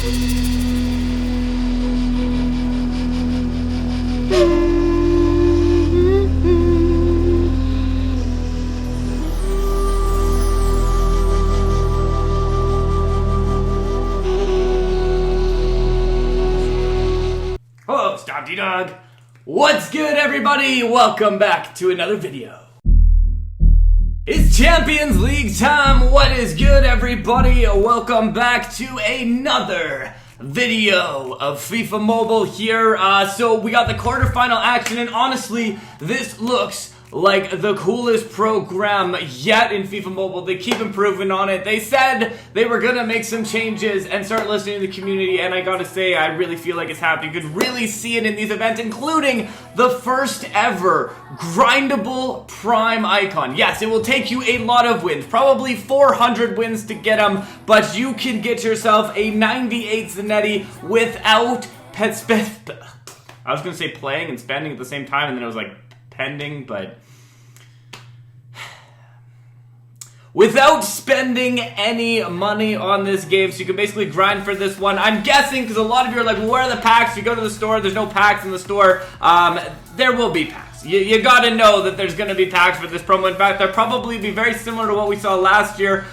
Hello, Stopde Dog. What's good, everybody? Welcome back to another video. It's Champions League time. What is good, everybody? Welcome back to another video of FIFA Mobile here. So we got the quarterfinal action, and honestly, this looks like the coolest program yet in FIFA Mobile. They keep improving on it. They said they were gonna make some changes and start listening to the community, and I gotta say, I really feel like it's happening. You could really see it in these events, including the first ever Grindable Prime icon. Yes, it will take you a lot of wins, probably 400 wins to get them, but you can get yourself a 98 Zanetti without I was gonna say playing and spending at the same time, and then it was like pending, but without spending any money on this game. So you can basically grind for this one. I'm guessing, because a lot of you are like, well, where are the packs? You go to the store, there's no packs in the store. There will be packs. You gotta know that there's gonna be packs for this promo. In fact, they'll probably be very similar to what we saw last year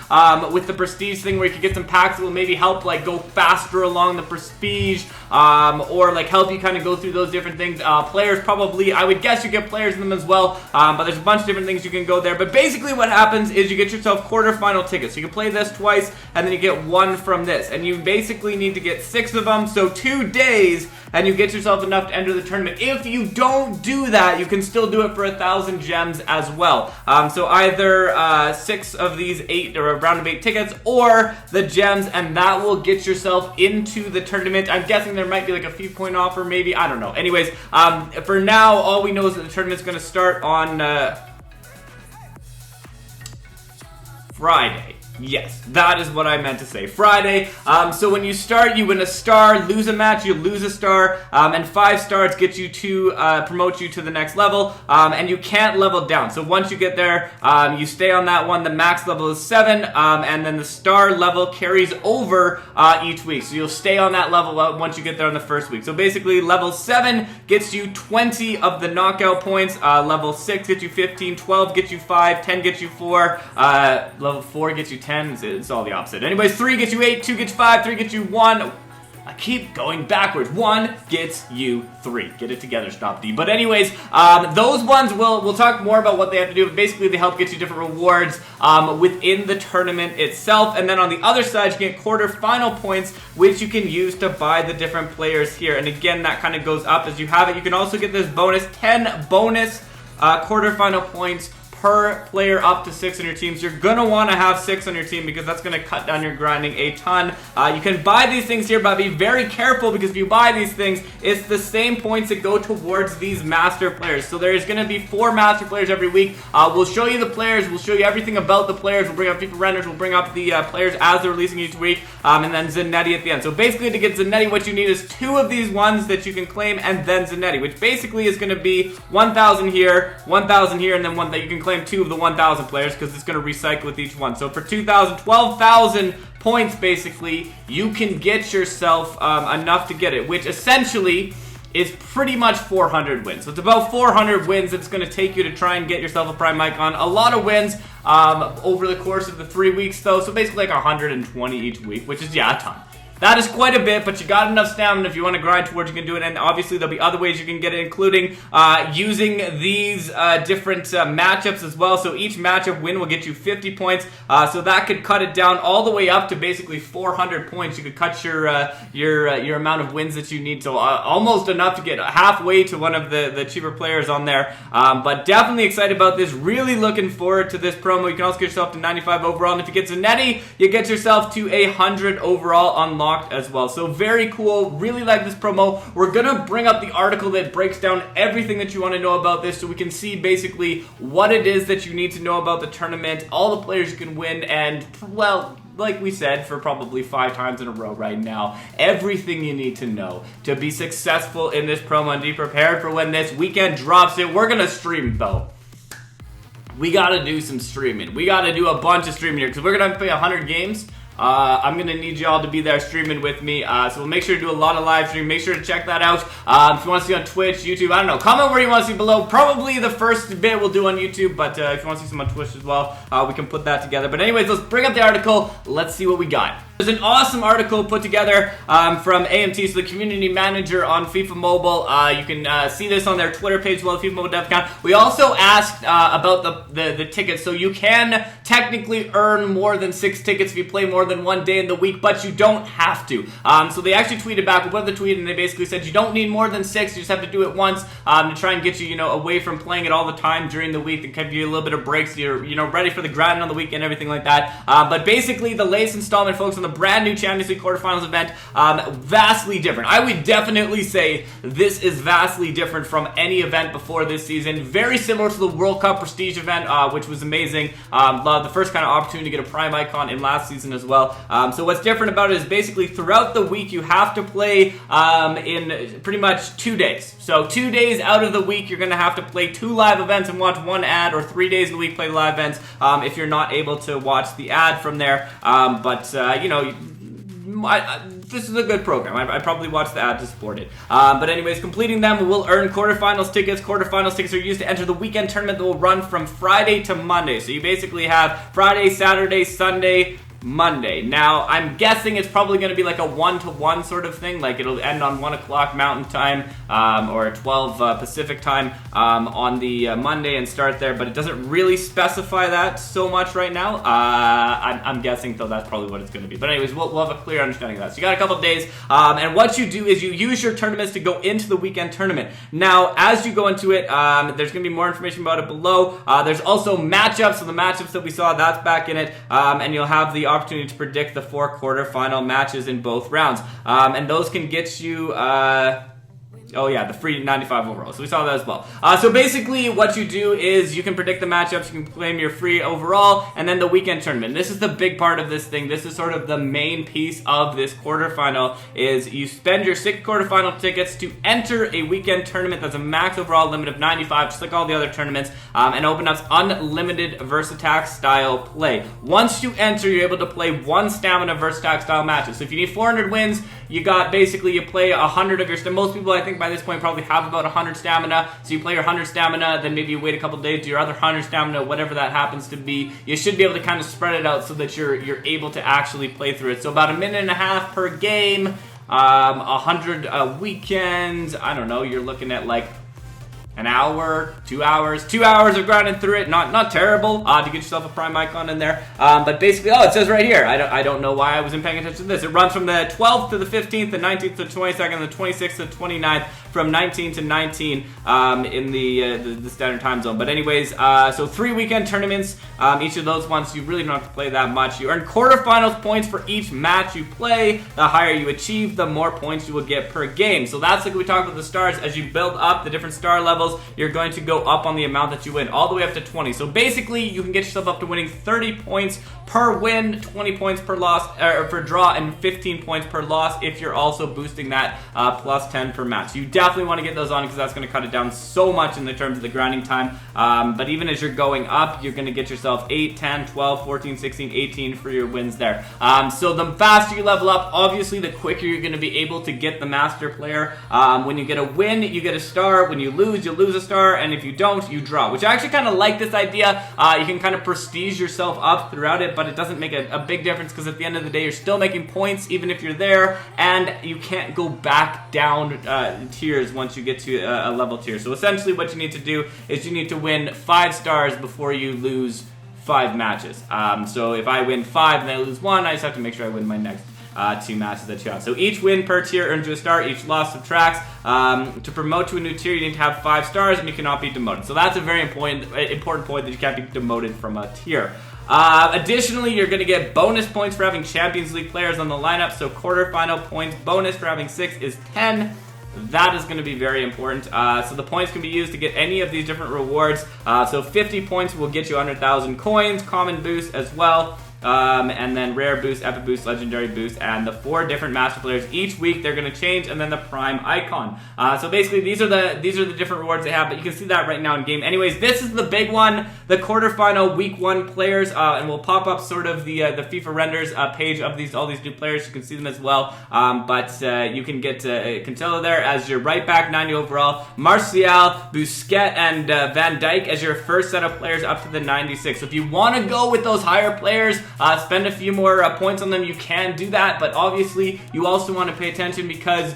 with the prestige thing, where you could get some packs that will maybe help like go faster along the prestige, or like help you kind of go through those different things. Players probably, I would guess you get players in them as well, but there's a bunch of different things you can go there. But basically what happens is you get yourself quarterfinal tickets. So you can play this twice, and then you get one from this. And you basically need to get 6 of them, so 2 days, and you get yourself enough to enter the tournament. If you don't do that, you can still do it for 1,000 gems as well. So either 6 of these 8 or a round of 8 tickets, or the gems, and that will get yourself into the tournament. I'm guessing there might be like a few point offer, maybe, I don't know. Anyways, for now, all we know is that the tournament's going to start on Friday. Yes, that is what I meant to say. Friday. So when you start, you win a star. Lose a match, you lose a star. And 5 stars get you to promote you to the next level. And you can't level down. So once you get there, you stay on that one. The max level is 7. And then the star level carries over each week. So you'll stay on that level once you get there on the first week. So basically, level 7 gets you 20 of the knockout points. Level 6 gets you 15. 12 gets you 5. 10 gets you 4. Level 4 gets you 10. It's all the opposite. Anyways, 3 gets you 8, 2 gets you 5, 3 gets you 1. I keep going backwards. 1 gets you 3. Get it together, Stopde. But anyways, those ones, we'll talk more about what they have to do. But basically, they help get you different rewards within the tournament itself. And then on the other side, you get quarterfinal points, which you can use to buy the different players here. And again, that kind of goes up as you have it. You can also get this bonus, 10 bonus quarterfinal points per player up to 6 on your team. So you're gonna want to have 6 on your team, because that's gonna cut down your grinding a ton. You can buy these things here, but be very careful, because if you buy these things, it's the same points that go towards these master players. So there's gonna be 4 master players every week. We'll show you the players, we'll show you everything about the players, we'll bring up FIFA renders, we'll bring up the players as they're releasing each week, and then Zanetti at the end. So basically, to get Zanetti, what you need is 2 of these ones that you can claim, and then Zanetti, which basically is gonna be 1,000 here, 1,000 here, and then one that you can claim 2 of the 1,000 players, because it's going to recycle with each one. So for 2,000, 12,000 points, basically, you can get yourself enough to get it, which essentially is pretty much 400 wins. So it's about 400 wins it's going to take you to try and get yourself a prime icon. A lot of wins over the course of the 3 weeks, though. So basically like 120 each week, which is, yeah, a ton. That is quite a bit, but you got enough stamina if you want to grind towards, you can do it. And obviously there'll be other ways you can get it, including using these different matchups as well. So each matchup win will get you 50 points. So that could cut it down all the way up to basically 400 points. You could cut your amount of wins that you need. So almost enough to get halfway to one of the cheaper players on there. But definitely excited about this. Really looking forward to this promo. You can also get yourself to 95 overall. And if you get Zanetti, you get yourself to 100 overall unlocked as well. So very cool. Really like this promo. We're gonna bring up the article that breaks down everything that you want to know about this, so we can see basically what it is that you need to know about the tournament, all the players you can win, and, well, like we said for probably 5 times in a row right now, everything you need to know to be successful in this promo and be prepared for when this weekend drops it. We're gonna stream, though. We gotta do some streaming. We gotta do a bunch of streaming here, because we're gonna play 100 games. I'm going to need y'all to be there streaming with me. So we'll make sure to do a lot of live stream. Make sure to check that out. If you want to see on Twitch, YouTube, I don't know. Comment where you want to see below. Probably the first bit we'll do on YouTube, but if you want to see some on Twitch as well, we can put that together. But anyways, let's bring up the article. Let's see what we got. There's an awesome article put together from AMT, so the community manager on FIFA Mobile. You can see this on their Twitter page as well, the FIFA Mobile dev account. We also asked about the tickets, so you can technically earn more than 6 tickets if you play more than one day in the week, but you don't have to. So they actually tweeted back, we put the tweet, and they basically said you don't need more than 6, you just have to do it once to try and get you, away from playing it all the time during the week and give you a little bit of breaks so you're, ready for the grind on the weekend, everything like that. But basically, the latest installment, folks, on the brand new Champions League quarterfinals event, vastly different. I would definitely say this is vastly different from any event before this season. Very similar to the World Cup Prestige event, which was amazing. The first kind of opportunity to get a Prime icon in last season as well. So what's different about it is basically throughout the week you have to play in pretty much 2 days. So 2 days out of the week you're going to have to play 2 live events and watch 1 ad, or 3 days of the week play the live events if you're not able to watch the ad from there. This is a good program. I probably watch the ad to support it. But anyways, completing them will earn quarterfinals tickets. Quarterfinals tickets are used to enter the weekend tournament that will run from Friday to Monday. So you basically have Friday, Saturday, Sunday, Monday. Now, I'm guessing it's probably going to be like a 1-to-1 sort of thing. Like it'll end on 1 o'clock Mountain Time or 12 Pacific Time on the Monday and start there. But it doesn't really specify that so much right now. I'm guessing, though, that's probably what it's going to be. But anyways, we'll have a clear understanding of that. So you got a couple of days. And what you do is you use your tournaments to go into the weekend tournament. Now, as you go into it, there's going to be more information about it below. There's also matchups. So the matchups that we saw, that's back in it. And you'll have the opportunity to predict the 4 quarterfinal matches in both rounds. And those can get you... the free 95 overall. So we saw that as well. So basically what you do is you can predict the matchups, you can claim your free overall, and then the weekend tournament. This is the big part of this thing. This is sort of the main piece of this quarterfinal, is you spend your 6 quarterfinal tickets to enter a weekend tournament that's a max overall limit of 95, just like all the other tournaments, and open up unlimited Versattack style play. Once you enter, you're able to play 1 stamina Versattack style matches. So if you need 400 wins, you play 100 of your most people, I think, by this point probably have about 100 stamina. So you play your 100 stamina, then maybe you wait a couple days, do your other 100 stamina, whatever that happens to be. You should be able to kind of spread it out so that you're able to actually play through it. So about 1.5 minutes per game, 100 weekends. I don't know, you're looking at like an hour, 2 hours, 2 hours of grinding through it. Not terrible to get yourself a Prime icon in there. But basically, it says right here. I don't know why I wasn't paying attention to this. It runs from the 12th to the 15th, the 19th to the 22nd, the 26th to the 29th, from 19 to 19 in the standard time zone. But anyways, so 3 weekend tournaments. Each of those ones, you really don't have to play that much. You earn quarterfinals points for each match you play. The higher you achieve, the more points you will get per game. So that's like we talked about the stars. As you build up the different star levels, you're going to go up on the amount that you win, all the way up to 20. So basically, you can get yourself up to winning 30 points per win, 20 points per loss, or per draw, and 15 points per loss if you're also boosting that plus 10 per match. You definitely want to get those on because that's going to cut it down so much in the terms of the grinding time. But even as you're going up, you're going to get yourself 8, 10, 12, 14, 16, 18 for your wins there. So the faster you level up, obviously, the quicker you're going to be able to get the master player. When you get a win, you get a star. When you lose a star. And if you don't, you draw. Which I actually kind of like this idea. You can kind of prestige yourself up throughout it, but it doesn't make a big difference because at the end of the day, you're still making points even if you're there, and you can't go back down tiers once you get to a level tier. So essentially what you need to do is you need to win 5 stars before you lose 5 matches. So if I win 5 and I lose 1, I just have to make sure I win my next 2 matches that you have. So each win per tier earns you a star, each loss subtracts. To promote to a new tier, you need to have 5 stars and you cannot be demoted. So that's a very important point, that you can't be demoted from a tier. Additionally, you're going to get bonus points for having Champions League players on the lineup. So quarterfinal points bonus for having 6 is 10. That is going to be very important. So the points can be used to get any of these different rewards. So 50 points will get you 100,000 coins, common boost as well. and then rare boost, epic boost, legendary boost, and the 4 different master players. Each week they're going to change, and then the prime icon. So basically these are the different rewards they have, but you can see that right now in game. Anyways, this is the big one, the quarterfinal week 1 players, and we'll pop up sort of the FIFA renders page of all these new players. You can see them as well, but you can get Cantillo there as your right back, 90 overall, Martial, Busquets, and Van Dijk as your first set of players up to the 96. So if you want to go with those higher players, spend a few more points on them, you can do that, but obviously you also want to pay attention because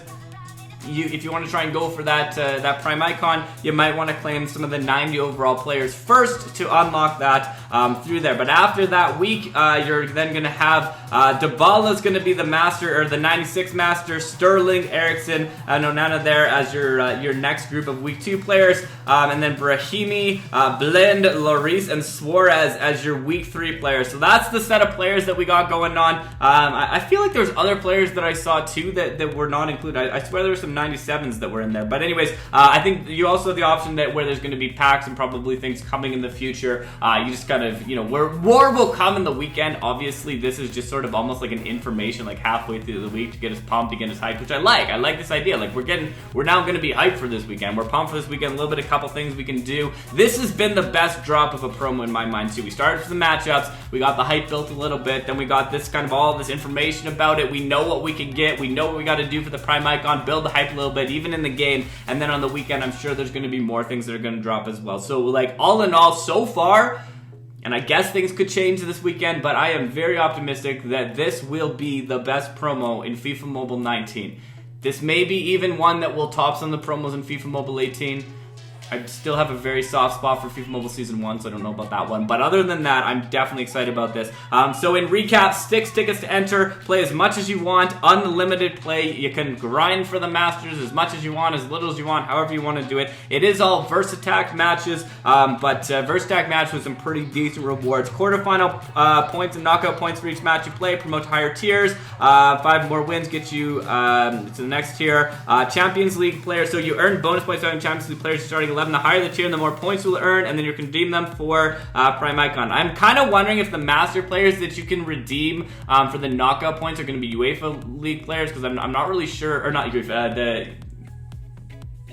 if you want to try and go for that prime icon, you might want to claim some of the 90 overall players first to unlock that through there. But after that week, you're then going to have Dybala's going to be the master, or the 96 master, Sterling, Eriksen, Onana there as your next group of week 2 players, and then Brahimi, Blind, Lloris, and Suarez as your week 3 players. So that's the set of players that we got going on. I feel like there's other players that I saw too that were not included. I swear there were some 97s that were in there. But anyways, I think you also have the option that where there's going to be packs and probably things coming in the future. You just kind of, where more will come in the weekend. Obviously, this is just sort of almost like an information, like halfway through the week to get us pumped, to get us hyped, which I like. I like this idea. Like we're now going to be hyped for this weekend. We're pumped for this weekend. A little bit, a couple things we can do. This has been the best drop of a promo in my mind too. We started with the matchups. We got the hype built a little bit. Then we got this kind of all this information about it. We know what we can get. We know what we got to do for the prime icon. Build the hype a little bit, even in the game. And then on the weekend, I'm sure there's going to be more things that are going to drop as well. So like all in all, so far, and I guess things could change this weekend, but I am very optimistic that this will be the best promo in FIFA Mobile 19. This may be even one that will top some of the promos in FIFA Mobile 18. I still have a very soft spot for FIFA Mobile Season 1, so I don't know about that one. But other than that, I'm definitely excited about this. So in recap, 6 tickets to enter. Play as much as you want. Unlimited play. You can grind for the Masters as much as you want, as little as you want, however you want to do it. It is all Versatac matches, but Versatac match with some pretty decent rewards. Quarterfinal points and knockout points for each match you play. Promote to higher tiers. 5 more wins get you to the next tier. Champions League players. So you earn bonus points on Champions League players starting 11. The higher the tier, the more points you'll earn, and then you can redeem them for Prime Icon. I'm kind of wondering if the master players that you can redeem for the knockout points are going to be UEFA League players, because I'm not really sure, or not UEFA, the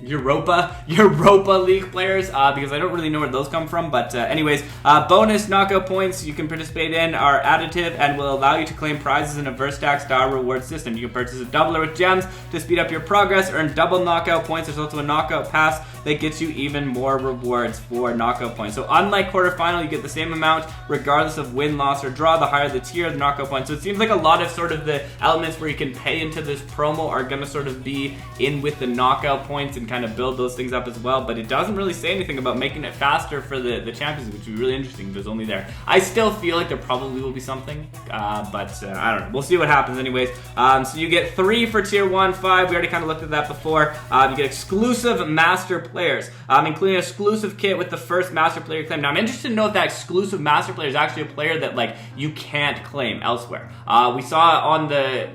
Europa League players, because I don't really know where those come from. But anyways, bonus knockout points you can participate in are additive and will allow you to claim prizes in a Verstack style reward system. You can purchase a doubler with gems to speed up your progress, earn double knockout points. There's also a knockout pass that gets you even more rewards for knockout points. So unlike quarterfinal, you get the same amount regardless of win, loss, or draw. The higher the tier, the knockout points. So it seems like a lot of sort of the elements where you can pay into this promo are going to sort of be in with the knockout points and kind of build those things up as well. But it doesn't really say anything about making it faster for the Champions League, which would be really interesting if it's only there. I still feel like there probably will be something, but I don't know. We'll see what happens anyways. So you get 3 for tier 1, 5. We already kind of looked at that before. You get exclusive master players, including an exclusive kit with the first master player claim. Now I'm interested to know if that exclusive master player is actually a player that like you can't claim elsewhere. We saw on the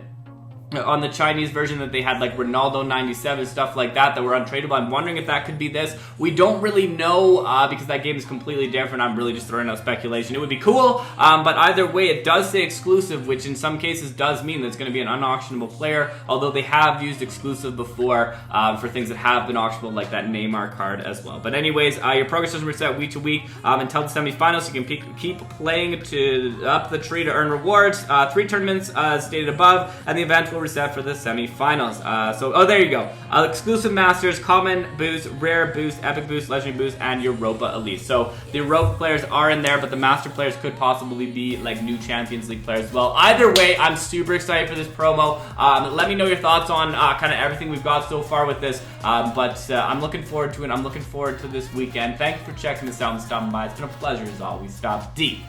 Chinese version that they had like Ronaldo 97, stuff like that were untradeable. I'm wondering if that could be this. We don't really know because that game is completely different. I'm really just throwing out speculation. It would be cool, but either way, it does say exclusive, which in some cases does mean that it's going to be an unauctionable player, although they have used exclusive before for things that have been auctionable, like that Neymar card as well. But anyways, your progress doesn't reset week to week until the semifinals. So you can keep playing to up the tree to earn rewards. 3 tournaments stated above, and the event will reset for the semi-finals. There you go. Exclusive Masters, Common Boost, Rare Boost, Epic Boost, Legendary Boost, and Europa Elite. So the Europa players are in there, but the Master players could possibly be like new Champions League players as well. Either way, I'm super excited for this promo. Let me know your thoughts on kind of everything we've got so far with this, but I'm looking forward to it. I'm looking forward to this weekend. Thank you for checking this out and stopping by. It's been a pleasure as always. Stopde.